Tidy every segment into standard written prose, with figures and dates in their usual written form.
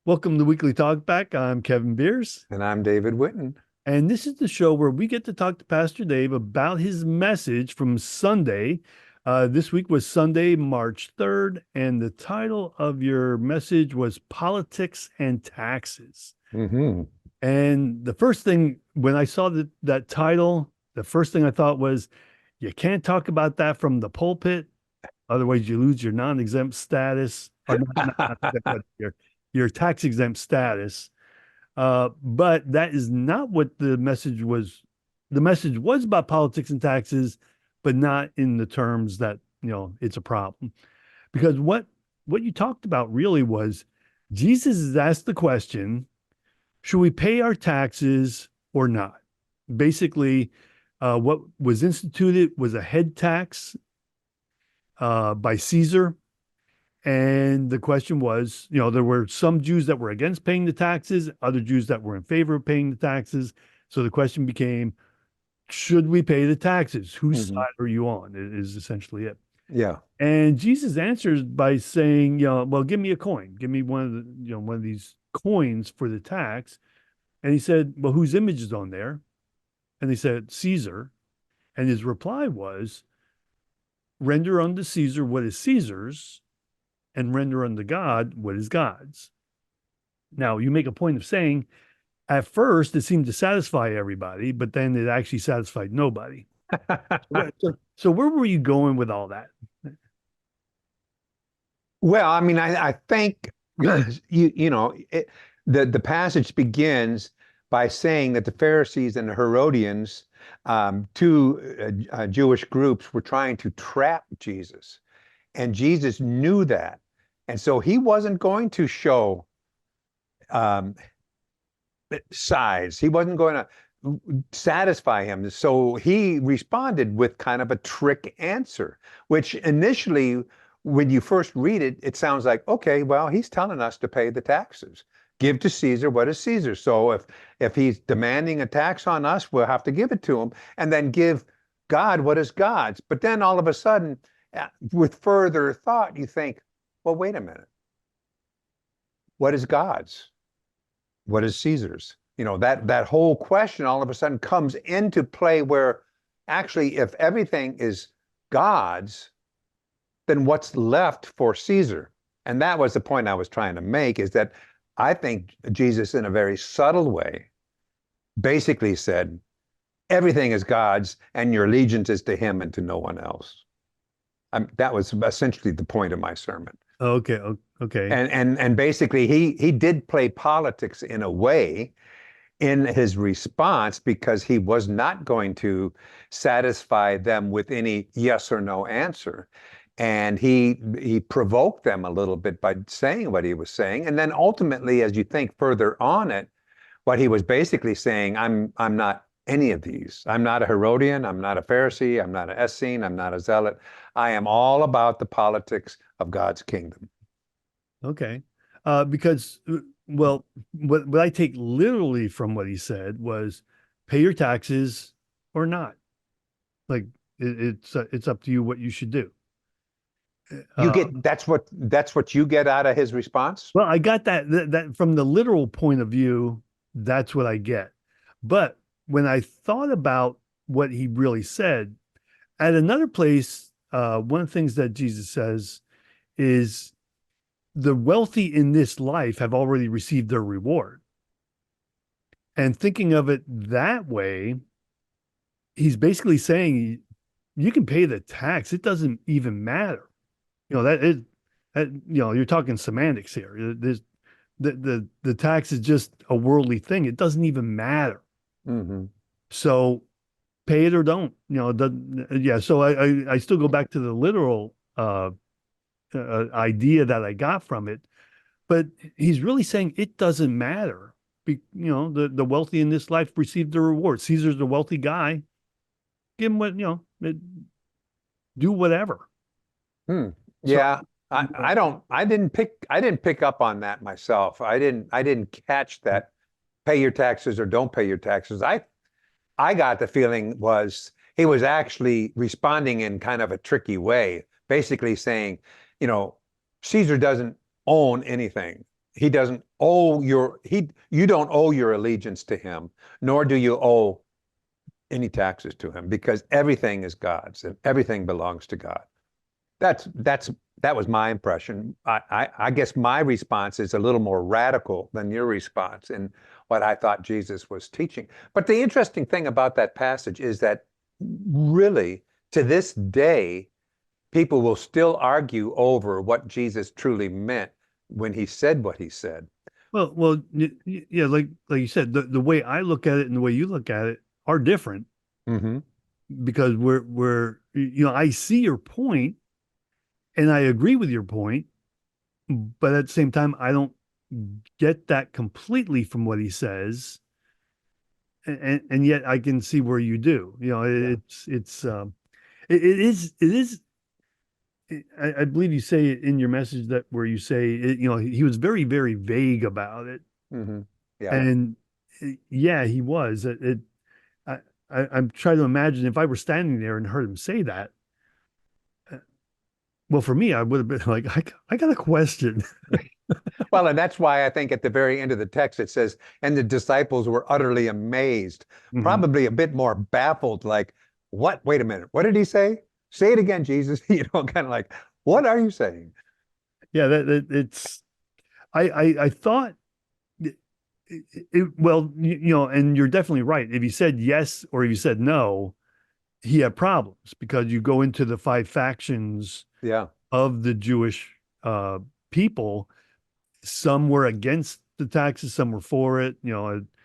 Welcome to Weekly Talkback. I'm Kevin Beers, And I'm David Witten. and this is the show where we get to talk to Pastor Dave about his message from Sunday. This week was Sunday, March 3rd, and the title of your message was Politics and Taxes. Hmm. And the first thing, when I saw that title, the first thing I thought was, you can't talk about that from the pulpit. Otherwise, you lose your non-exempt status, or not exempt, but your tax-exempt status. But that is not what the message was. The message was about politics and taxes, but not in the terms that, it's a problem. Because what you talked about really was Jesus has asked the question, should we pay our taxes or not? Basically, what was instituted was a head tax by Caesar. And the question was, there were some Jews that were against paying the taxes, other Jews that were in favor of paying the taxes. So the question became, should we pay the taxes? Whose Hmm. side are you on? Is essentially it. Yeah. And Jesus answers by saying, well, give me a coin. Give me one of these coins for the tax. And he said, well, whose image is on there? And they said, Caesar. And his reply was, render unto Caesar what is Caesar's, and render unto God what is God's. Now, you make a point of saying, at first, it seemed to satisfy everybody, but then it actually satisfied nobody. So where were you going with all that? Well, I mean, I think the passage begins by saying that the Pharisees and the Herodians, two Jewish groups, were trying to trap Jesus, and Jesus knew that, and so he wasn't going to show um, size. He wasn't going to satisfy him. So he responded with kind of a trick answer, which initially, when you first read it, it sounds like, okay, well, he's telling us to pay the taxes. Give to Caesar what is Caesar. So if he's demanding a tax on us, we'll have to give it to him, and then give God what is God's. But then all of a sudden, with further thought, you think, well, wait a minute. What is God's? What is Caesar's? That whole question all of a sudden comes into play where actually, if everything is God's, then what's left for Caesar? And that was the point I was trying to make, is that I think Jesus, in a very subtle way, basically said, everything is God's and your allegiance is to him and to no one else. That was essentially the point of my sermon. Okay, okay. And basically he did play politics in a way in his response, because he was not going to satisfy them with any yes or no answer. And he provoked them a little bit by saying what he was saying. And then ultimately, as you think further on it, what he was basically saying, I'm not any of these. I'm not a Herodian, I'm not a Pharisee, I'm not an Essene, I'm not a Zealot. I am all about the politics of God's kingdom. Okay. Because, well, what I take literally from what he said was pay your taxes or not. Like it's up to you what you should do. You Uh, get that's what you get out of his response? well, I got that from the literal point of view, that's what I get. But when I thought about what he really said, at another place, one of the things that Jesus says is the wealthy in this life have already received their reward. And thinking of it that way, he's basically saying you can pay the tax. It doesn't even matter. That is that, you're talking semantics here. The tax is just a worldly thing. It doesn't even matter. Hmm. So pay it or don't. Yeah. So I still go back to the literal idea that I got from it, but he's really saying it doesn't matter. The wealthy in this life receive the reward. Caesar's the wealthy guy. Give him do whatever. Hmm. So Yeah. I didn't pick up on that myself. I didn't catch that pay your taxes or don't pay your taxes. I got the feeling was he was actually responding in kind of a tricky way, basically saying, you know, Caesar doesn't own anything. he doesn't owe you don't owe your allegiance to him, nor do you owe any taxes to him, because everything is God's and everything belongs to God. That was my impression. I guess my response is a little more radical than your response in what I thought Jesus was teaching. But the interesting thing about that passage is that really, to this day, people will still argue over what Jesus truly meant when he said what he said. Well, yeah, like you said, the way I look at it and the way you look at it are different Mm-hmm. because I see your point and I agree with your point, but at the same time, I don't get that completely from what he says, and yet I can see where you do. Yeah. It is. I believe you say it in your message that where you say he was very very vague about it, Mm-hmm. Yeah. and yeah, he was. I, I'm trying to imagine if I were standing there and heard him say that. Well, for me, I would have been like, I got a question. Well, and that's why I think at the very end of the text it says, and the disciples were utterly amazed, Mhm. probably a bit more baffled, like, what? Wait a minute. What did he say? Say it again, Jesus. Kind of like, what are you saying? Yeah, that it's. I thought well, and you're definitely right. If he said yes or if he said no, he had problems because you go into the five factions Yeah, of the Jewish people. Some were against the taxes, some were for it.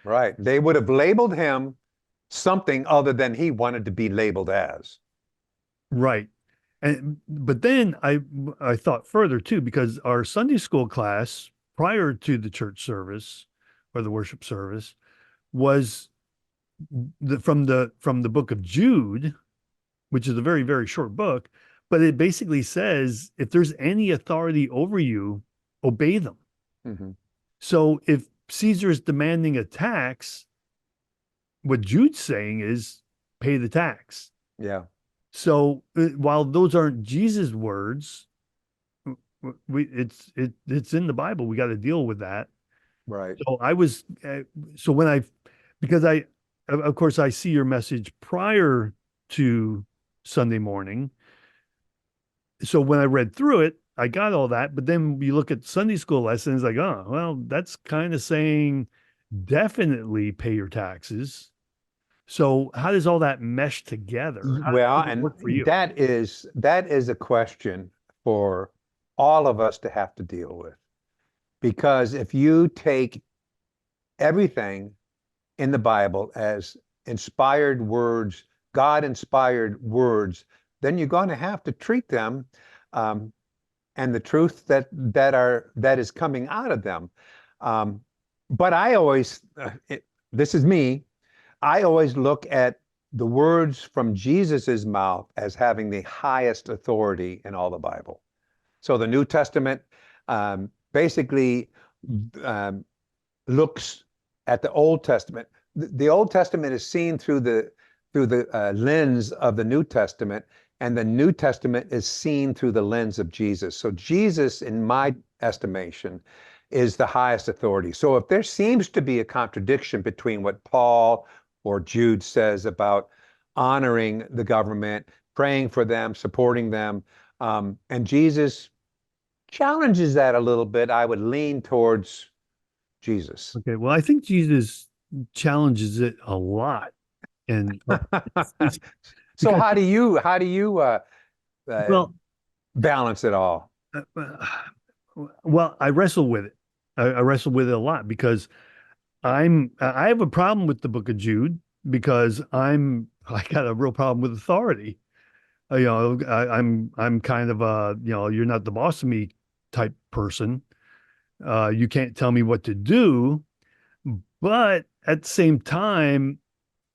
right. They would have labeled him something other than he wanted to be labeled as. Right. And but then I thought further too, because our Sunday school class prior to the church service or the worship service was from the book of Jude, which is a very, very short book, but it basically says if there's any authority over you, obey them. Hmm. So if Caesar is demanding a tax, what Jude's saying is pay the tax. Yeah, So while those aren't Jesus' words, it's in the Bible. We got to deal with that. right. So I was so when I because I of course I see your message prior to Sunday morning. So when I read through it, I got all that. But then you look at Sunday school lessons, like, oh, well, that's kind of saying definitely pay your taxes. So how does all that mesh together? How Well, does it and work for you? that is a question for all of us to have to deal with. Because if you take everything in the Bible as inspired words, God inspired words, then you're going to have to treat them um, and the truth that is coming out of them. Um, but I always, this is me, I always look at the words from Jesus's mouth as having the highest authority in all the Bible. So the New Testament basically um, looks at the Old Testament. The Old Testament is seen through the lens of the New Testament, and the New Testament is seen through the lens of Jesus. So Jesus, in my estimation, is the highest authority. So if there seems to be a contradiction between what Paul or Jude says about honoring the government, praying for them, supporting them, and Jesus challenges that a little bit, I would lean towards Jesus. Okay, well, I think Jesus challenges it a lot, and it's So because how do you uh, well, balance it all? well, I wrestle with it. I wrestle with it a lot because I have a problem with the Book of Jude because I got a real problem with authority. I'm kind of a you're not the boss of me type person. You can't tell me what to do, but at the same time,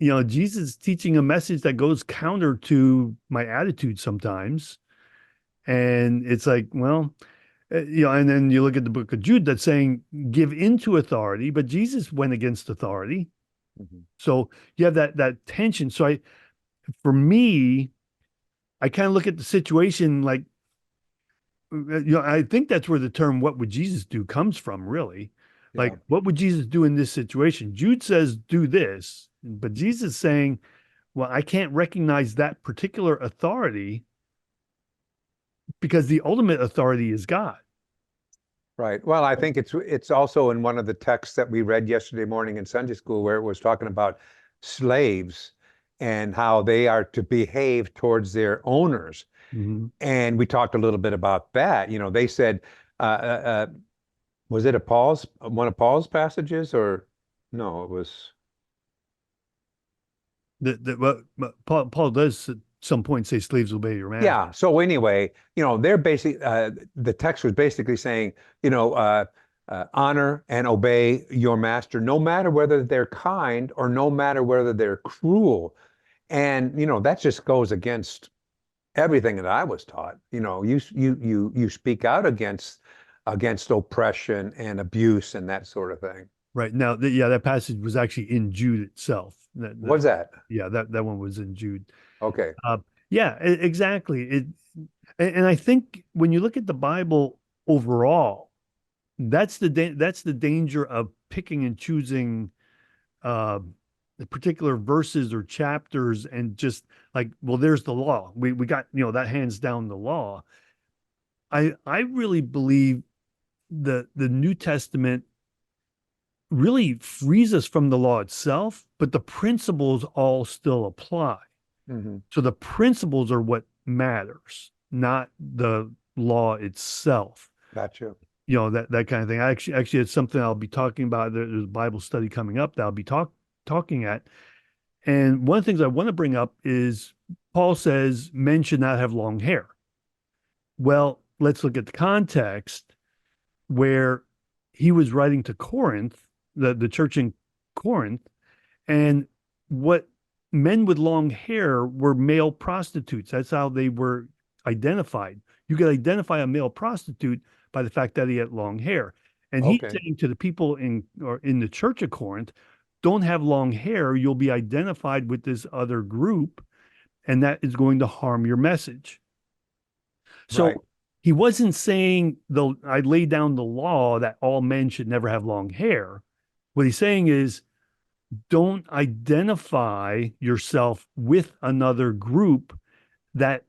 Jesus is teaching a message that goes counter to my attitude sometimes. And it's like, well, and then you look at the book of Jude that's saying give into authority, but Jesus went against authority. Mhm. So you have that tension. So for me, I kind of look at the situation like I think that's where the term "what would Jesus do" comes from, really. Yeah. Like, what would Jesus do in this situation? Jude says, do this, but Jesus is saying, well, I can't recognize that particular authority because the ultimate authority is God. Right. Well, I think it's also in one of the texts that we read yesterday morning in Sunday school where it was talking about slaves and how they are to behave towards their owners. Mhm. And we talked a little bit about that. You know, they said, uh, uh, uh, was it a Paul's one of Paul's passages or no, it was Paul does at some point say, slaves obey your master. yeah. So anyway, you know, they're basically the text was basically saying, you know, honor and obey your master, no matter whether they're kind or no matter whether they're cruel. And you know, that just goes against everything that I was taught. You know, you speak out against oppression and abuse and that sort of thing. Right now, yeah, that passage was actually in Jude itself. What's that? Yeah, that one was in Jude. Okay. Uh, yeah, exactly. And I think when you look at the Bible overall, that's the danger of picking and choosing uh, the particular verses or chapters and just like, well, there's the law. We got, that hands down the law. I really believe the New Testament really frees us from the law itself, but the principles all still apply. Hmm. So the principles are what matters, not the law itself. Gotcha. That kind of thing. Actually, it's something I'll be talking about. There's a Bible study coming up that I'll be talking at. And one of the things I want to bring up is Paul says men should not have long hair. Well, let's look at the context where he was writing to Corinth, the church in Corinth, and what men with long hair were male prostitutes. That's how they were identified. You could identify a male prostitute by the fact that he had long hair. And he's Okay. saying to the people in the church of Corinth, don't have long hair. You'll be identified with this other group, and that is going to harm your message. Right. So he wasn't saying I lay down the law that all men should never have long hair. What he's saying is don't identify yourself with another group that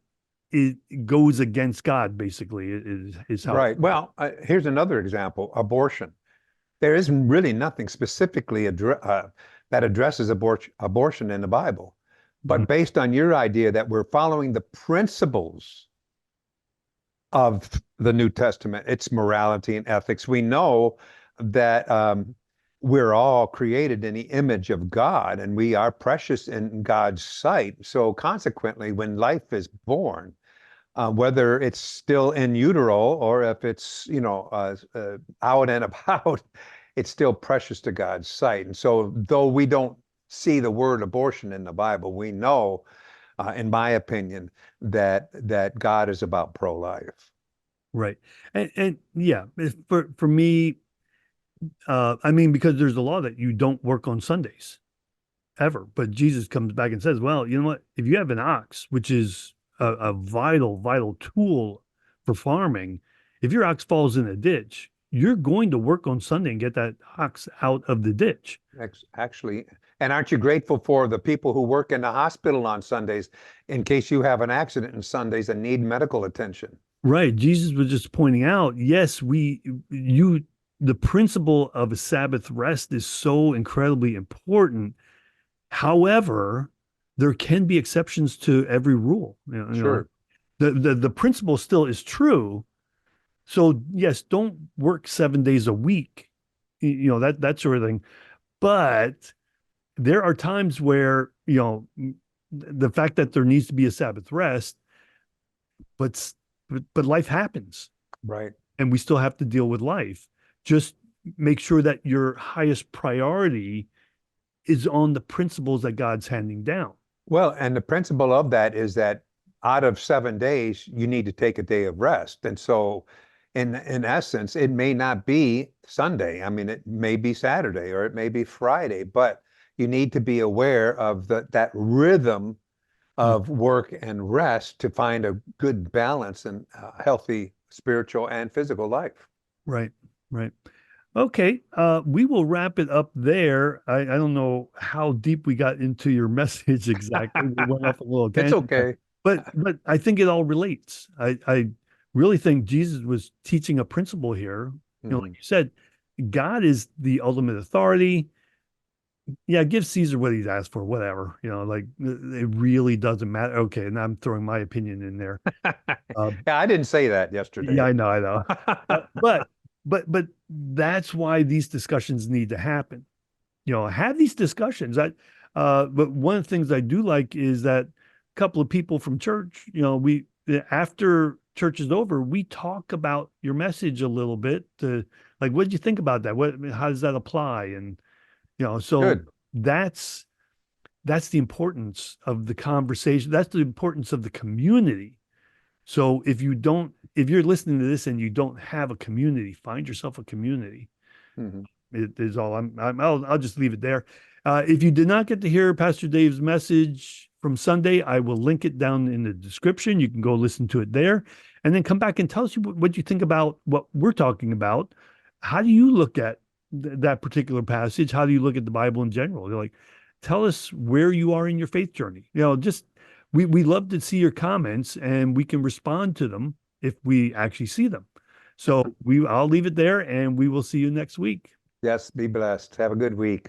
it goes against God, basically, is how. Right. Well, here's another example, abortion. There isn't really nothing specifically that addresses abortion in the Bible. Mhm. But based on your idea that we're following the principles of the New Testament, its morality and ethics, we know that we're all created in the image of God and we are precious in God's sight. So consequently, when life is born, whether it's still in utero or if it's, out and about, it's still precious to God's sight. And so, though we don't see the word abortion in the Bible, we know, in my opinion, that God is about pro-life. Right. And yeah, for me, I mean, because there's a law that you don't work on Sundays ever. But Jesus comes back and says, well, you know what? If you have an ox, which is a vital, vital tool for farming, if your ox falls in a ditch, you're going to work on Sunday and get that ox out of the ditch. Actually, and aren't you grateful for the people who work in the hospital on Sundays in case you have an accident on Sundays and need medical attention? Right. Jesus was just pointing out, yes, the principle of a Sabbath rest is so incredibly important. However, there can be exceptions to every rule. Sure. The principle still is true. So yes, don't work 7 days a week, that sort of thing. But there are times where, the fact that there needs to be a Sabbath rest, but but life happens Right. and we still have to deal with life. Just make sure that your highest priority is on the principles that God's handing down. Well, and the principle of that is that out of 7 days, you need to take a day of rest. And so, in essence, it may not be Sunday. I mean, it may be Saturday or it may be Friday, but you need to be aware of that rhythm Mm. of work and rest to find a good balance and healthy spiritual and physical life. Right, right. Okay, we will wrap it up there. I don't know how deep we got into your message exactly. We went off a little It's tangent there, okay. but I think it all relates. I really think Jesus was teaching a principle here. You know, like Mhm. you said, God is the ultimate authority. Yeah, give Caesar what he's asked for, whatever. You know, like it really doesn't matter. Okay, and I'm throwing my opinion in there. Uh, Yeah, I didn't say that yeah, yesterday. I know, I know. But that's why these discussions need to happen. You know, have these discussions. But one of the things I do like is that a couple of people from church, you know, we after church is over, we talk about your message a little bit to like, what did you think about that? How does that apply? And you know, so Good. that's that's the importance of the conversation. That's the importance of the community. So if you're listening to this and you don't have a community, find yourself a community. Mhm. It is all. I'll just leave it there. If you did not get to hear Pastor Dave's message from Sunday, I will link it down in the description. You can go listen to it there, and then come back and tell us what you think about what we're talking about. How do you look at that particular passage? How do you look at the Bible in general? You're like, tell us where you are in your faith journey. You know, just we love to see your comments, and we can respond to them if we actually see them. So I'll leave it there, and we will see you next week. Yes, be blessed. Have a good week.